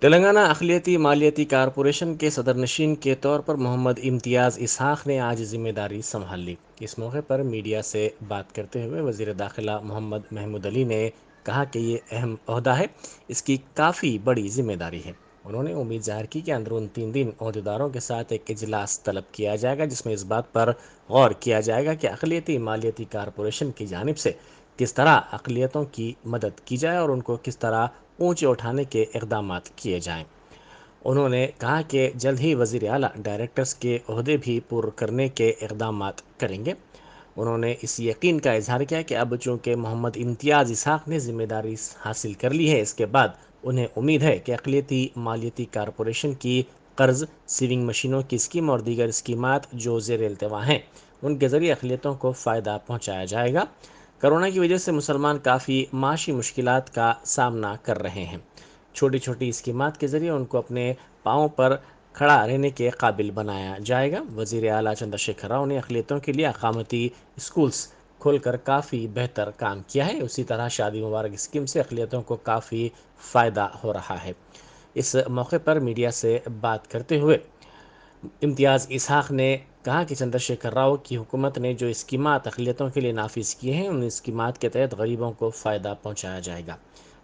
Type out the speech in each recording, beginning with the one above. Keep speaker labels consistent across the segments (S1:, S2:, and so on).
S1: Telangana अक़लियती मालियाती corporation के सदरनशीन के तौर पर मोहम्मद इम्तियाज़ इसहाक़ ने आज ज़िम्मेदारी संभाल ली। इस मौके पर मीडिया से बात करते हुए वज़ीर दाखिला मोहम्मद महमूद अली ने कहा कि ये अहम ओहदा है, इसकी काफ़ी बड़ी ज़िम्मेदारी है। उन्होंने उम्मीद ज़ाहिर की कि अंदरून 3 दिन ओहदेदारों के साथ एक इजलास तलब किया जाएगा, जिसमें इस बात पर गौर किया जाएगा कि अक़लियती मालियाती कारपोरेशन की जानिब से किस तरह अक़लियतों की मदद की जाए और उनको किस तरह ऊंचे उठाने के इक़दामात किए जाएं। उन्होंने कहा कि जल्द ही वज़ीर आला डायरेक्टर्स के ओहदे भी पूर्ण करने के इक़दामात करेंगे। उन्होंने इस यकीन का इजहार किया कि अब चूँकि मोहम्मद इम्तियाज़ इसहाक़ ने ज़िम्मेदारी हासिल कर ली है, इसके बाद उन्हें उम्मीद है कि अक़लियती मालियाती कारपोरेशन की कर्ज़, सीविंग मशीनों की स्कीम और दीगर स्कीमात जो ज़ेर इल्तवा हैं, उनके ज़रिए अक़लियतों को फ़ायदा पहुँचाया जाएगा। कोरोना की वजह से मुसलमान काफ़ी माशी मुश्किलात का सामना कर रहे हैं। छोटी छोटी स्कीमात के ज़रिए उनको अपने पाँव पर खड़ा रहने के काबिल बनाया जाएगा। वज़ीर आला चंद्रशेखर राव ने अक़लियतों के लिए अक़ामती स्कूल्स खोलकर काफ़ी बेहतर काम किया है। उसी तरह शादी मुबारक स्कीम से अक़लियतों को काफ़ी फ़ायदा हो रहा है। इस मौके पर मीडिया से बात करते हुए इम्तियाज़ इसहाक़ ने कहा कि चंद्रशेखर राव की हुकूमत ने जो स्कीमात अक़लियतों के लिए नाफिज किए हैं, उन स्कीमात के तहत गरीबों को फ़ायदा पहुँचाया जाएगा।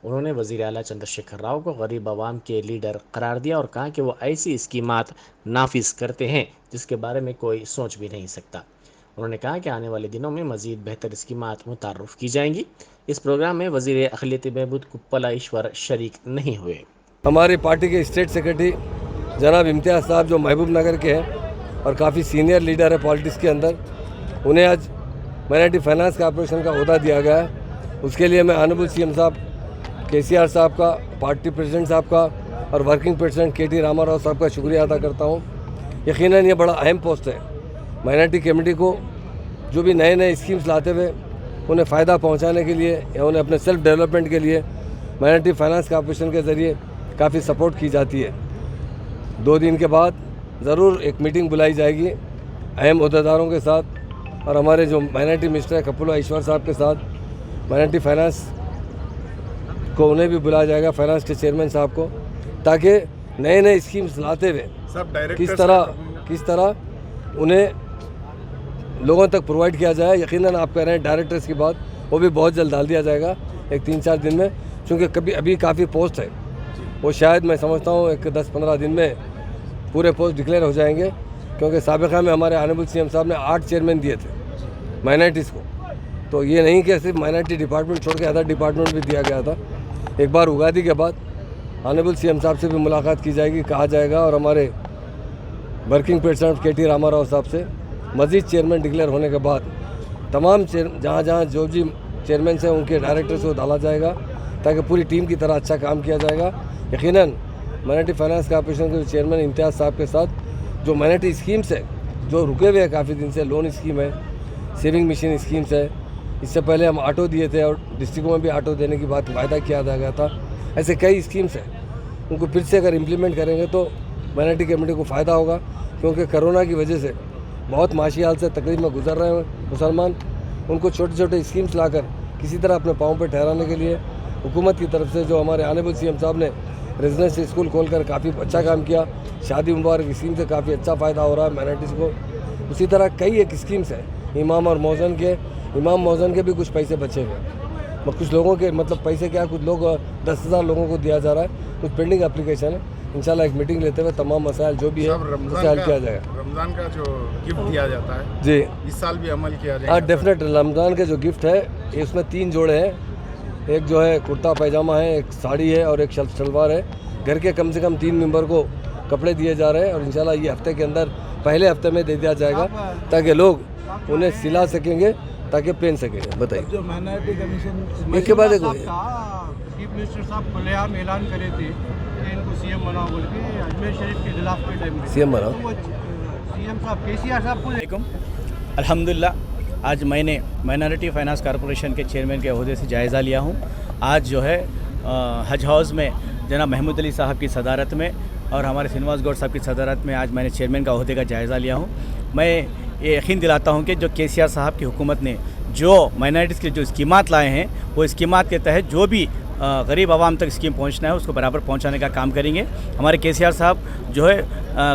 S1: उन्होंने वज़ीर आला चंद्रशेखर राव को गरीब आवाम के लीडर करार दिया और कहा कि वो ऐसी स्कीमात नाफिज करते हैं जिसके बारे में कोई सोच भी नहीं सकता। उन्होंने कहा कि आने वाले दिनों में मज़ीद बेहतर स्कीमात मुतारफ़ की जाएंगी। इस प्रोग्राम में वज़ीर अक़लियती बहबूद कुप्पला ईश्वर शरीक नहीं हुए।
S2: हमारी पार्टी के स्टेट सेक्रेटरी जनाब इम्तियाज़ साहब जो महबूब नगर के हैं और काफ़ी सीनियर लीडर है पॉलिटिक्स के अंदर, उन्हें आज माइनॉरिटी फाइनेंस कॉर्पोरेशन का ओहदा दिया गया है। उसके लिए मैं ऑनरेबल सीएम साहब केसीआर साहब का, पार्टी प्रेसिडेंट साहब का और वर्किंग प्रेसिडेंट के.टी. रामाराव साहब का शुक्रिया अदा करता हूँ। यकीनन ये बड़ा अहम पोस्ट है। माइनॉरिटी कम्युनिटी को जो भी नए नए स्कीम्स लाते हुए उन्हें फ़ायदा पहुँचाने के लिए या उन्हें अपने सेल्फ डेवलपमेंट के लिए माइनॉरिटी फाइनेंस कॉर्पोरेशन के ज़रिए काफ़ी सपोर्ट की जाती है। 2 दिन के बाद ज़रूर एक मीटिंग बुलाई जाएगी अहम अहदेदारों के साथ और हमारे जो माइनॉरिटी मिनिस्टर है कुप्पला ईश्वर साहब के साथ। माइनॉरिटी फाइनेंस को उन्हें भी बुलाया जाएगा, फाइनेंस के चेयरमैन साहब को, ताकि नए नए स्कीम्स लाते हुए किस तरह उन्हें लोगों तक प्रोवाइड किया जाए। यकीनन आप कह रहे हैं डायरेक्टर्स की बात, वो भी बहुत जल्द डाल दिया जाएगा एक 3-4 दिन में, क्योंकि अभी काफ़ी पोस्ट है। वो शायद मैं समझता हूँ एक 10-15 दिन में पूरे पोस्ट डिक्लेयर हो जाएंगे, क्योंकि साबिक़ा में हमारे ऑनरेबल सीएम साहब ने 8 चेयरमैन दिए थे माइनॉरिटीज़ को। तो ये नहीं कि सिर्फ माइनॉरिटी डिपार्टमेंट छोड़ के अदर डिपार्टमेंट भी दिया गया था। एक बार उगादी के बाद ऑनरेबल सीएम साहब से भी मुलाकात की जाएगी, कहा जाएगा, और हमारे वर्किंग प्रेसिडेंट के.टी. रामाराव साहब से मज़ीद चेयरमैन डिक्लेयर होने के बाद तमाम जहाँ जहाँ जो भी चेयरमैन हैं उनके डायरेक्टर्स को डाला जाएगा, ताकि पूरी टीम की तरह अच्छा काम किया जाएगा। यकीनन माइनॉरिटी फाइनेंस कॉर्पोरेशन के चेयरमैन इम्तियाज़ साहब के साथ जो माइनॉरिटी स्कीम्स है जो रुके हुए हैं काफ़ी दिन से, लोन स्कीम है, सेविंग मशीन स्कीम्स है, इससे पहले हम ऑटो दिए थे और डिस्ट्रिक्टों में भी ऑटो देने की बात वायदा किया गया था। ऐसे कई स्कीम्स हैं, उनको फिर से अगर इम्प्लीमेंट करेंगे तो माइनॉरिटी कम्युनिटी को फ़ायदा होगा, क्योंकि कोरोना की वजह से बहुत माशी हाल से तकलीफ में गुजर रहे हैं मुसलमान। उनको छोटे छोटे स्कीम्स लाकर किसी तरह अपने पाँव पर ठहराने के लिए हुकूमत की तरफ से जो हमारे ऑनरेबल सीएम साहब ने रेजिडेंशियल स्कूल खोलकर काफ़ी अच्छा काम किया, शादी मुबारक स्कीम से काफ़ी अच्छा फ़ायदा हो रहा है माइनॉरिटीज़ को। उसी तरह कई एक स्कीम्स हैं, इमाम मौज़न के भी कुछ पैसे बचे हुए, कुछ लोगों के मतलब पैसे क्या, कुछ लोग 10,000 लोगों को दिया जा रहा है, कुछ पेंडिंग एप्लीकेशन है। इंशाल्लाह एक मीटिंग लेते हुए तमाम मसाइल जो भी है उसे हल किया जाएगा।
S3: रमज़ान का जो गिफ्ट दिया जाता है
S2: जी,
S3: इस साल भी अमल किया जाएगा।
S2: हाँ डेफिनेट, रमज़ान के जो गिफ्ट है इसमें 3 जोड़े हैं। एक जो है कुर्ता पैजामा है, एक साड़ी है और एक शलवार है। घर के कम से कम 3 मेंबर को कपड़े दिए जा रहे हैं और इंशाल्लाह ये हफ्ते के अंदर पहले हफ्ते में दे दिया जाएगा, ताकि लोग उन्हें सिला सकेंगे, ताकि पहन सकेंगे। बताइए।
S4: जो माइनॉरिटी कमीशन
S2: एक के बाद एक
S4: चीफ मिनिस्टर साहब खुलेआम ऐलान करे थे कि इनको सीएम बनाओ बोल के, अजमेर शरीफ के खिलाफ के टाइम में
S2: सीएम बनाओ,
S4: सीएम साहब केसीआर साहब को
S5: अल्हम्दुलिल्लाह आज मैंने माइनॉरिटी फाइनेंस कॉर्पोरेशन के चेयरमैन के ओहदे से जायज़ा लिया हूँ। आज जो है हज हाउस में जनाब महमूद अली साहब की सदारत में और हमारे श्रीनिवास गौड़ साहब की सदारत में आज मैंने चेयरमैन का ओहदे का जायज़ा लिया हूँ। मैं ये यकीन दिलाता हूँ कि जो केसीआर साहब की हुकूमत ने जो माइनॉरिटीज़ के जो स्कीमात लाए हैं, वो स्कीमात के तहत जो भी गरीब आवाम तक स्कीम पहुंचना है उसको बराबर पहुंचाने का काम करेंगे। हमारे केसीआर साहब जो है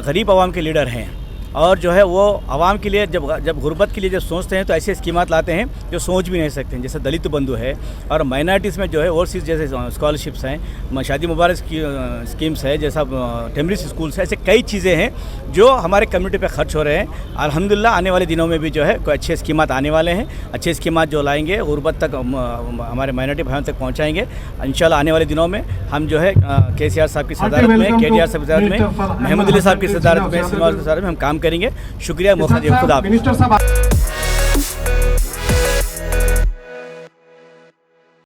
S5: गरीब आवाम के लीडर हैं और जो है वो आवाम के लिए जब गुर्बत के लिए जब सोचते हैं तो ऐसे स्कीमात लाते हैं जो सोच भी नहीं सकते हैं। जैसे दलित बंधु है और माइनॉरिटीज़ में जो है ओवरसीज़ जैसे स्कॉलरशिप्स हैं, शादी मुबारक स्कीम्स है, जैसा टेम्परेरी स्कूल्स है, ऐसे कई चीज़ें हैं जो हमारे कम्युनिटी पे खर्च हो रहे हैं। अल्हम्दुलिल्लाह आने वाले दिनों में भी जो है कोई अच्छे स्कीमात आने वाले हैं। अच्छे स्कीमात जो लाएंगे गुर्बत तक हमारे माइनॉरिटी भाइयों तक पहुँचाएँगे। इंशाल्लाह आने वाले दिनों में हम जो है केसीआर साहब की सदारत में, केटीआर साहब की सदारत में, महमूद अली साहब की सदारत में, हम काम करेंगे। शुक्रिया, मौका दिया। खुदा हाफ़िज़।